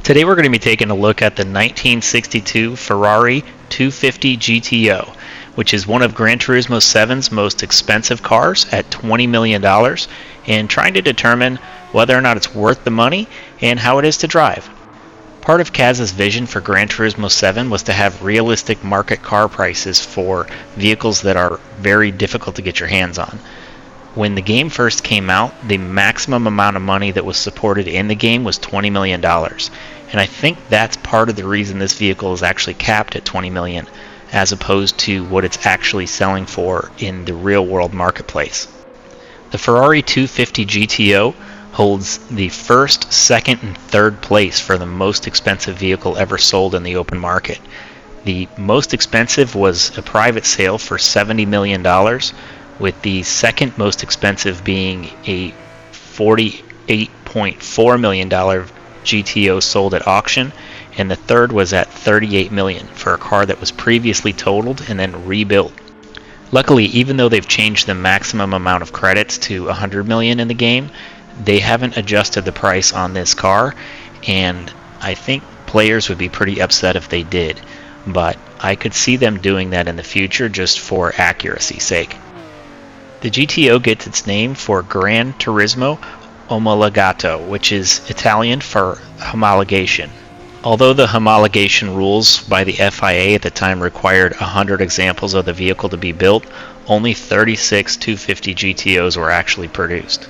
Today we're going to be taking a look at the 1962 Ferrari 250 GTO, which is one of Gran Turismo 7's most expensive cars at $20 million, and trying to determine whether or not it's worth the money and how it is to drive. Part of Kaz's vision for Gran Turismo 7 was to have realistic market car prices for vehicles that are very difficult to get your hands on. When the game first came out, the maximum amount of money that was supported in the game was $20 million. And I think that's part of the reason this vehicle is actually capped at $20 million, as opposed to what it's actually selling for in the real world marketplace. The Ferrari 250 GTO holds the first, second, and third place for the most expensive vehicle ever sold in the open market. The most expensive was a private sale for $70 million, with the second most expensive being a $48.4 million GTO sold at auction, and the third was at $38 million for a car that was previously totaled and then rebuilt. Luckily, even though they've changed the maximum amount of credits to $100 million in the game, they haven't adjusted the price on this car, and I think players would be pretty upset if they did, but I could see them doing that in the future just for accuracy's sake. The GTO gets its name for Gran Turismo Omologato, which is Italian for homologation. Although the homologation rules by the FIA at the time required 100 examples of the vehicle to be built, only 36 250 GTOs were actually produced.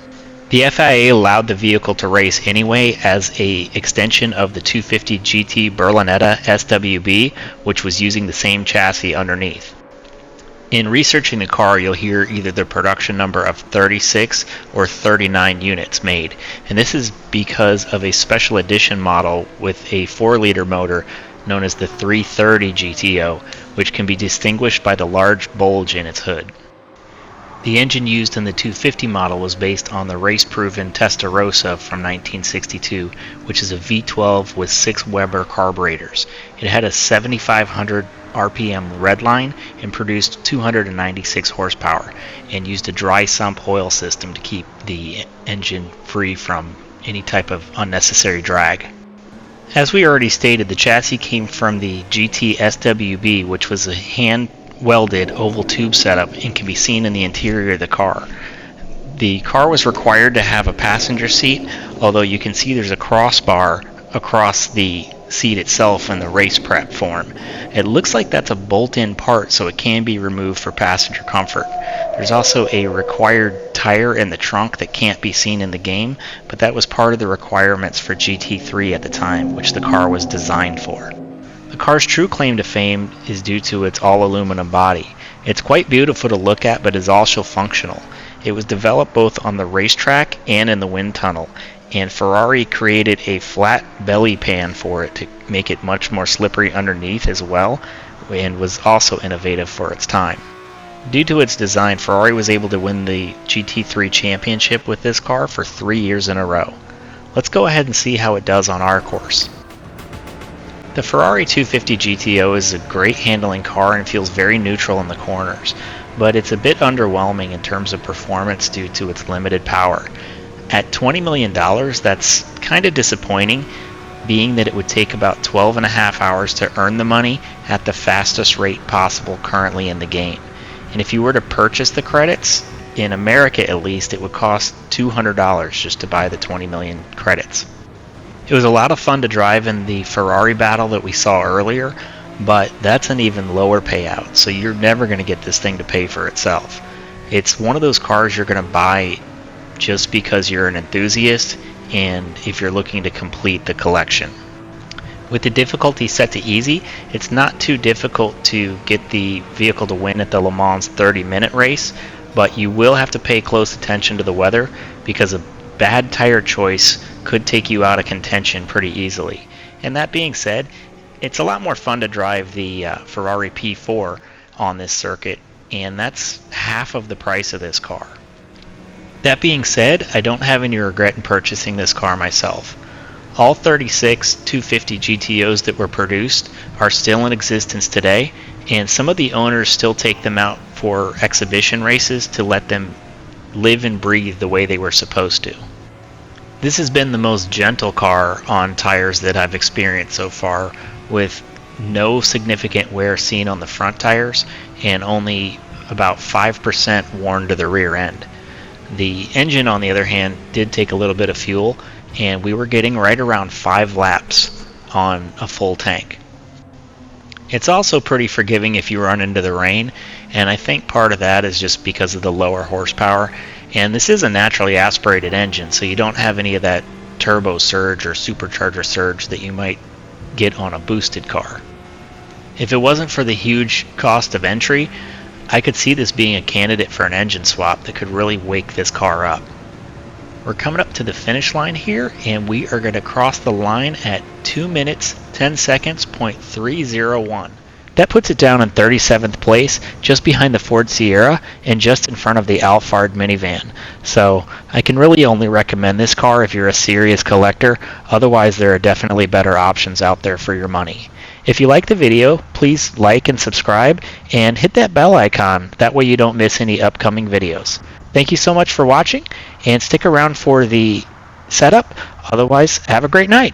The FIA allowed the vehicle to race anyway as an extension of the 250 GT Berlinetta SWB, which was using the same chassis underneath. In researching the car, you'll hear either the production number of 36 or 39 units made, and this is because of a special edition model with a 4-liter motor known as the 330 GTO, which can be distinguished by the large bulge in its hood. The engine used in the 250 model was based on the race-proven Testarossa from 1962, which is a V12 with 6 Weber carburetors. It had a 7,500 RPM redline and produced 296 horsepower, and used a dry sump oil system to keep the engine free from any type of unnecessary drag. As we already stated, the chassis came from the GT SWB, which was a hand-welded oval tube setup and can be seen in the interior of the car. The car was required to have a passenger seat, although you can see there's a crossbar across the seat itself in the race prep form. It looks like that's a bolt-in part, so it can be removed for passenger comfort. There's also a required tire in the trunk that can't be seen in the game, but that was part of the requirements for GT3 at the time, which the car was designed for. The car's true claim to fame is due to its all-aluminum body. It's quite beautiful to look at, but is also functional. It was developed both on the racetrack and in the wind tunnel, and Ferrari created a flat belly pan for it to make it much more slippery underneath as well, and was also innovative for its time. Due to its design, Ferrari was able to win the GT3 championship with this car for 3 years in a row. Let's go ahead and see how it does on our course. The Ferrari 250 GTO is a great handling car and feels very neutral in the corners, but it's a bit underwhelming in terms of performance due to its limited power. At $20 million, that's kind of disappointing, being that it would take about 12 and a half hours to earn the money at the fastest rate possible currently in the game. And if you were to purchase the credits, in America at least, it would cost $200 just to buy the 20 million credits. It was a lot of fun to drive in the Ferrari battle that we saw earlier, but that's an even lower payout, so you're never going to get this thing to pay for itself. It's one of those cars you're going to buy just because you're an enthusiast and if you're looking to complete the collection. With the difficulty set to easy, it's not too difficult to get the vehicle to win at the Le Mans 30-minute race, but you will have to pay close attention to the weather because a bad tire choice could take you out of contention pretty easily. And that being said, it's a lot more fun to drive the Ferrari P4 on this circuit, and that's half of the price of this car. That being said, I don't have any regret in purchasing this car myself. All 36 250 GTOs that were produced are still in existence today, and some of the owners still take them out for exhibition races to let them live and breathe the way they were supposed to. This has been the most gentle car on tires that I've experienced so far, with no significant wear seen on the front tires and only about 5% worn to the rear end. The engine, on the other hand, did take a little bit of fuel, and we were getting right around 5 laps on a full tank. It's also pretty forgiving if you run into the rain, and I think part of that is just because of the lower horsepower. And this is a naturally aspirated engine, so you don't have any of that turbo surge or supercharger surge that you might get on a boosted car. If it wasn't for the huge cost of entry, I could see this being a candidate for an engine swap that could really wake this car up. We're coming up to the finish line here, and we are going to cross the line at 2 minutes 10 seconds .301. That puts it down in 37th place, just behind the Ford Sierra and just in front of the Alphard minivan. So I can really only recommend this car if you're a serious collector. Otherwise, there are definitely better options out there for your money. If you like the video, please like and subscribe and hit that bell icon. That way you don't miss any upcoming videos. Thank you so much for watching, and stick around for the setup. Otherwise, have a great night.